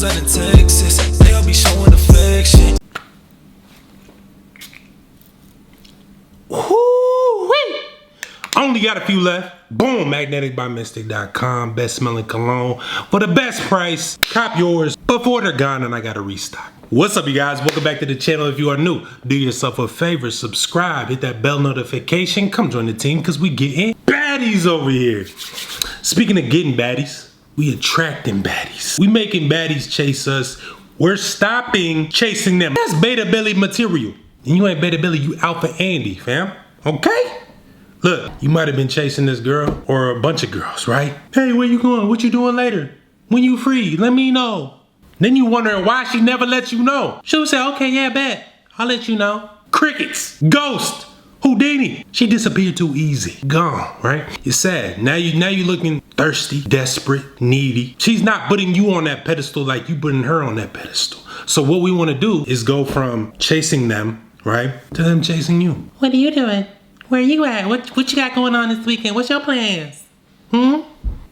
spending Texas. They all be showing affection. Woo-wee! Only got a few left. Boom, magneticbymystic.com. Best smelling cologne for the best price. Cop yours before they're gone and I got to restock. What's up, you guys? Welcome back to the channel. If you are new, do yourself a favor, subscribe, hit that bell notification, come join the team because we getting baddies over here. Speaking of getting baddies, we attracting baddies. We making baddies chase us. We're stopping chasing them. That's Beta Billy material. And you ain't Beta Billy, you Alpha Andy, fam. Okay? Look, you might have been chasing this girl or a bunch of girls, right? Hey, where you going? What you doing later? When you free, let me know. Then you wondering why she never lets you know. She'll say, okay, yeah, bet. I'll let you know. Crickets, ghost, Houdini. She disappeared too easy. Gone, right? You're sad. Now you looking thirsty, desperate, needy. She's not putting you on that pedestal like you putting her on that pedestal. So what we want to do is go from chasing them, right, to them chasing you. What are you doing? Where you at? What you got going on this weekend? What's your plans?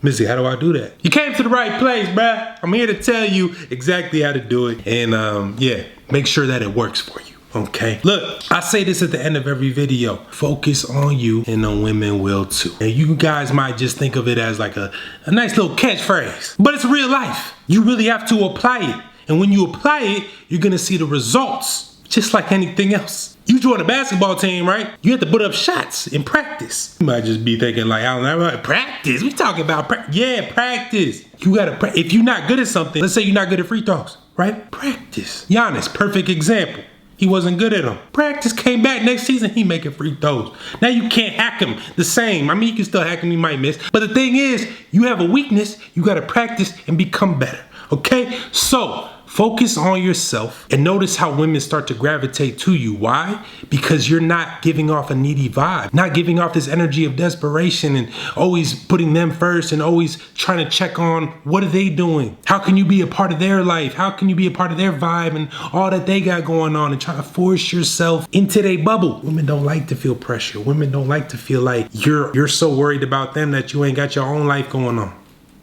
Missy, how do I do that? You came to the right place, bruh. I'm here to tell you exactly how to do it. And yeah, make sure that it works for you, okay? Look, I say this at the end of every video. Focus on you and the women will too. And you guys might just think of it as like a nice little catchphrase, but it's real life. You really have to apply it. And when you apply it, you're gonna see the results, just like anything else. You join a basketball team, right? You have to put up shots in practice. You might just be thinking like, I don't know, practice? We talking about yeah, practice. You gotta, if you're not good at something, let's say you're not good at free throws, right? Practice. Giannis, perfect example. He wasn't good at them. Practice, came back next season, he making free throws. Now you can't hack him the same. I mean, you can still hack him, you might miss. But the thing is, you have a weakness, you gotta practice and become better, okay? So, focus on yourself and notice how women start to gravitate to you. Why? Because you're not giving off a needy vibe, not giving off this energy of desperation and always putting them first and always trying to check on what are they doing? How can you be a part of their life? How can you be a part of their vibe and all that they got going on and try to force yourself into their bubble? Women don't like to feel pressure. Women don't like to feel like you're so worried about them that you ain't got your own life going on.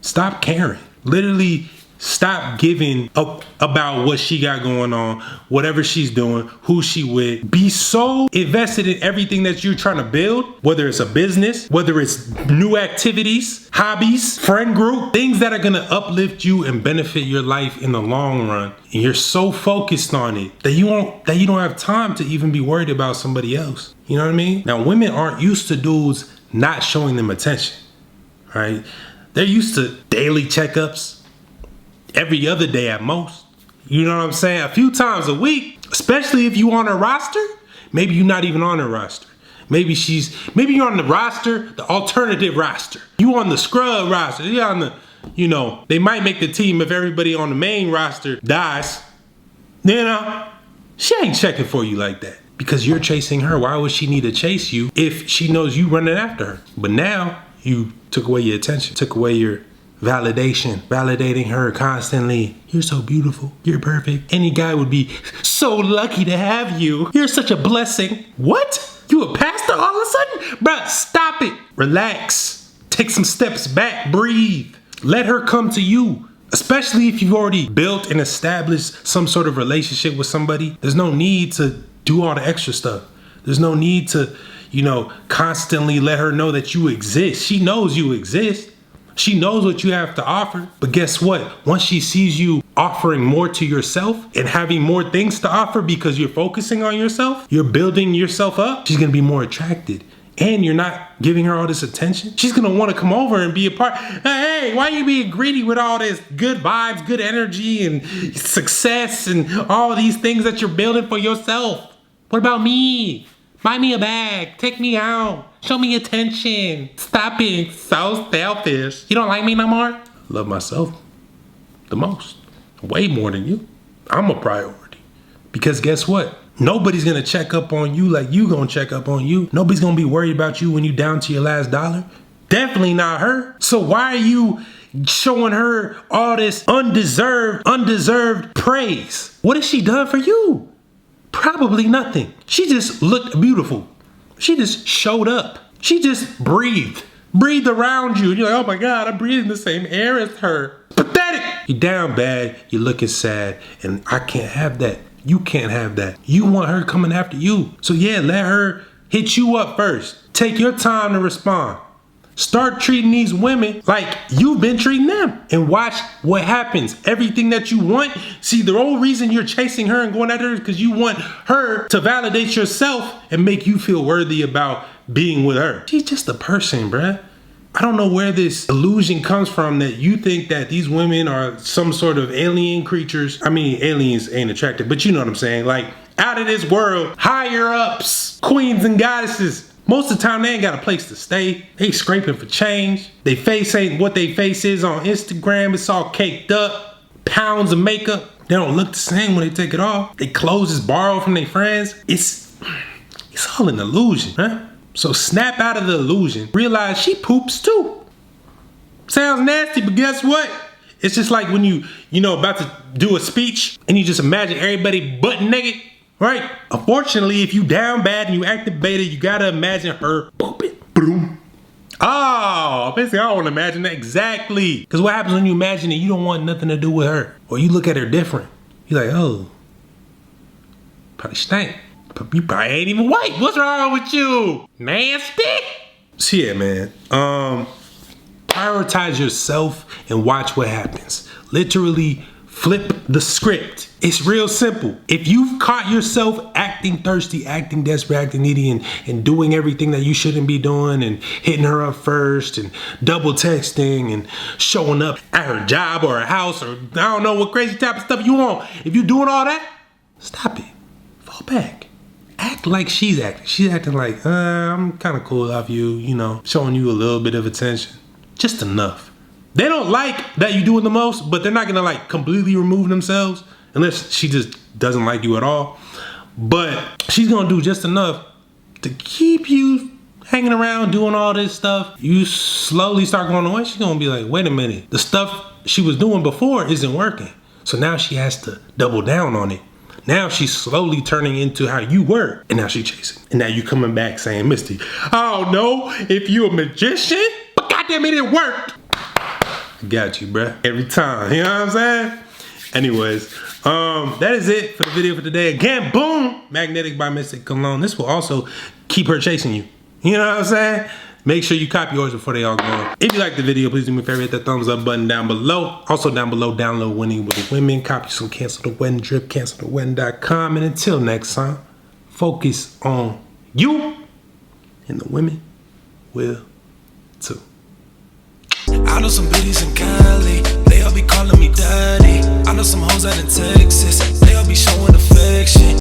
Stop caring. Literally, stop giving up about what she got going on, whatever she's doing, who she with. Be so invested in everything that you're trying to build, whether it's a business, whether it's new activities, hobbies, friend group, things that are gonna uplift you and benefit your life in the long run. And you're so focused on it that you don't have time to even be worried about somebody else. You know what I mean? Now, women aren't used to dudes not showing them attention, right? They're used to daily checkups, every other day at most. You know what I'm saying? A few times a week, especially if you on a roster. Maybe you're not even on a roster. Maybe you're on the roster, the alternative roster. You on the scrub roster. You're on the, you know, they might make the team if everybody on the main roster dies. You know, she ain't checking for you like that because you're chasing her. Why would she need to chase you if she knows you running after her? But now you took away your attention, took away your validation, validating her constantly. You're so beautiful. You're perfect. Any guy would be so lucky to have you. You're such a blessing. What? You a pastor all of a sudden? Bruh, stop it. Relax. Take some steps back. Breathe. Let her come to you. Especially if you've already built and established some sort of relationship with somebody. There's no need to do all the extra stuff. There's no need to, you know, constantly let her know that you exist. She knows you exist. She knows what you have to offer, but guess what? Once she sees you offering more to yourself and having more things to offer because you're focusing on yourself, you're building yourself up, she's gonna be more attracted. And you're not giving her all this attention. She's gonna wanna come over and be a part. Hey, why are you being greedy with all this good vibes, good energy, and success, and all these things that you're building for yourself? What about me? Buy me a bag, take me out, show me attention. Stop being so selfish. You don't like me no more? Love myself the most, way more than you. I'm a priority. Because guess what? Nobody's gonna check up on you like you gonna check up on you. Nobody's gonna be worried about you when you down to your last dollar. Definitely not her. So why are you showing her all this undeserved praise? What has she done for you? Probably nothing. She just looked beautiful. She just showed up. She just breathed around you. And you're like, oh my God, I'm breathing the same air as her. Pathetic. You're down bad, you're looking sad, and I can't have that. You can't have that. You want her coming after you. So yeah, let her hit you up first. Take your time to respond. Start treating these women like you've been treating them and watch what happens. Everything that you want. See, the whole reason you're chasing her and going at her is because you want her to validate yourself and make you feel worthy about being with her. She's just a person, bruh. I don't know where this illusion comes from that you think that these women are some sort of alien creatures. I mean, aliens ain't attractive, but you know what I'm saying. Like, out of this world, higher ups, queens and goddesses. Most of the time, they ain't got a place to stay. They scraping for change. They face ain't what they face is on Instagram. It's all caked up. Pounds of makeup. They don't look the same when they take it off. They clothes is borrowed from their friends. It's all an illusion, huh? So snap out of the illusion. Realize she poops too. Sounds nasty, but guess what? It's just like when you about to do a speech and you just imagine everybody butt naked. Right? Unfortunately, if you down bad and you active beta, you gotta imagine her pooping. Boom. Oh, basically, I don't want to imagine that exactly. Because what happens when you imagine it, you don't want nothing to do with her. Or you look at her different. You're like, oh, probably stink. You probably ain't even white. What's wrong with you? Nasty? So yeah, man. Prioritize yourself and watch what happens. Literally flip the script. It's real simple. If you've caught yourself acting thirsty, acting desperate, acting needy, and doing everything that you shouldn't be doing, and hitting her up first, and double texting, and showing up at her job or her house, or I don't know what crazy type of stuff you want. If you're doing all that, stop it. Fall back. Act like she's acting. She's acting like, I'm kind of cool off you, showing you a little bit of attention. Just enough. They don't like that you doing the most, but they're not gonna like completely remove themselves unless she just doesn't like you at all. But she's gonna do just enough to keep you hanging around doing all this stuff. You slowly start going away. She's gonna be like, wait a minute, the stuff she was doing before isn't working. So now she has to double down on it. Now she's slowly turning into how you were, and now she's chasing. And now you coming back saying, Misty, I don't know if you a magician, but goddamn it worked. Got you, bruh. Every time, you know what I'm saying? Anyways, that is it for the video for today. Again, boom, Magnetic by Mystic Cologne. This will also keep her chasing you. You know what I'm saying? Make sure you copy yours before they all go. If you like the video, please do me a favor, hit that thumbs up button down below. Also down below, download Winning with the Women. Copy some Cancel the Wedding drip, cancelthewedding.com. And until next time, focus on you, and the women will too. I know some bitches in Cali, they all be calling me daddy. I know some hoes out in Texas, they all be showing affection.